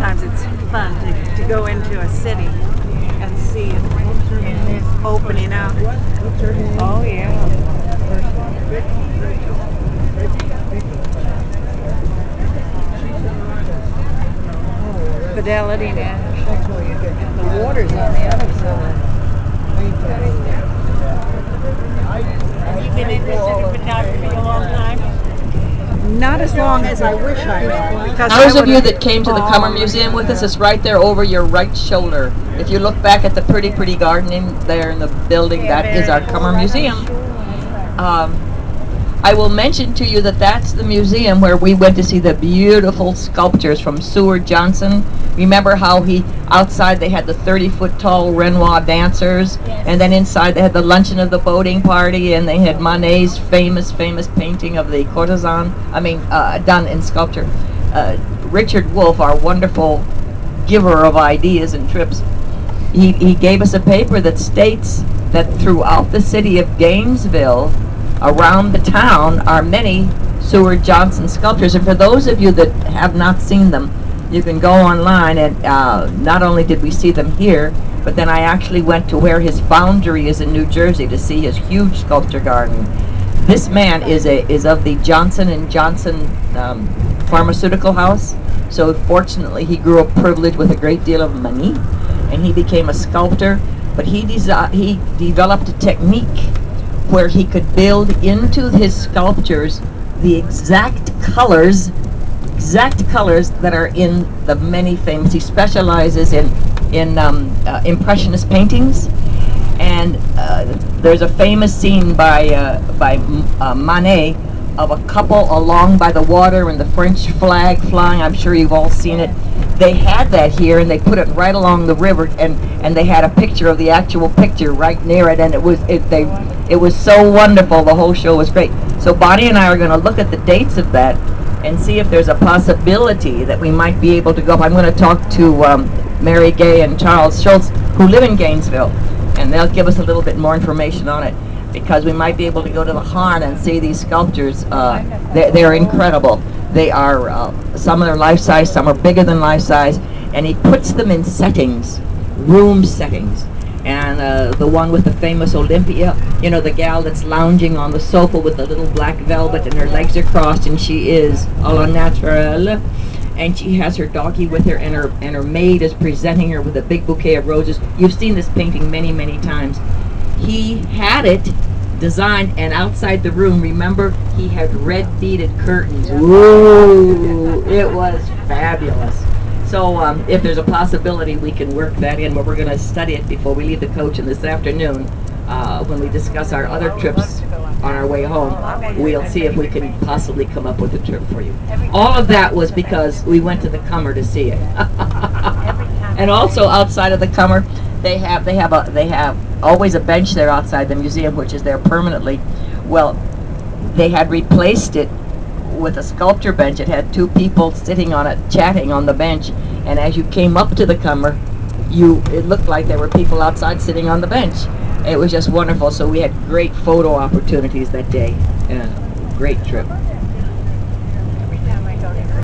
Sometimes it's fun to go into a city and see it opening up. Oh, yeah. Fidelity Nash. And the water's on the other side. Have you been interested in photography a long time? Not as long as I wish I had. Because Those of you that came to the Cummer Museum with us, it's right there over your right shoulder. If you look back at the pretty gardening there in the building, that is our Cummer Museum. I will mention to you that that's the museum where we went to see the beautiful sculptures from Seward Johnson. Remember how outside they had the 30-foot tall Renoir dancers, and then inside they had the luncheon of the boating party, and they had Monet's famous painting of the courtesan, done in sculpture. Richard Wolff, our wonderful giver of ideas and trips, he gave us a paper that states that throughout the city of Gainesville, around the town, are many Seward Johnson sculptures. And for those of you that have not seen them, you can go online, and not only did we see them here, but then I actually went to where his foundry is in New Jersey to see his huge sculpture garden. This man is of the Johnson & Johnson pharmaceutical house. So fortunately he grew up privileged with a great deal of money, and he became a sculptor. But he developed a technique where he could build into his sculptures the exact colors that are in the many famous. He specializes in impressionist paintings, and there's a famous scene by Manet of a couple along by the water and the French flag flying. I'm sure you've all seen it. They had that here, and they put it right along the river, and they had a picture of the actual picture right near it, and it was so wonderful. The whole show was great. So Bonnie and I are going to look at the dates of that and see if there's a possibility that we might be able to go up. I'm going to talk to Mary Gay and Charles Schultz, who live in Gainesville, and they'll give us a little bit more information on it, because we might be able to go to the Harn and see these sculptures. They're incredible. They are, some are life-size, some are bigger than life-size, and he puts them in settings, room settings. And the one with the famous Olympia, the gal that's lounging on the sofa with the little black velvet and her legs are crossed, and she is a la naturelle, and she has her doggie with her, and her maid is presenting her with a big bouquet of roses. You've seen this painting many times. He had it designed, and outside the room, remember, he had red beaded curtains. Ooh, it was fabulous. So if there's a possibility, we can work that in, but we're going to study it before we leave the coach, and this afternoon, when we discuss our other trips on our way home, we'll see if we can possibly come up with a trip for you. All of that was because we went to the Cummer to see it. And also outside of the Cummer, they have always a bench there outside the museum, which is there permanently. Well, they had replaced it with a sculpture bench. It had two people sitting on it, chatting on the bench, and as you came up to the Cummer, it looked like there were people outside sitting on the bench. It was just wonderful. So we had great photo opportunities that day. Yeah, great trip.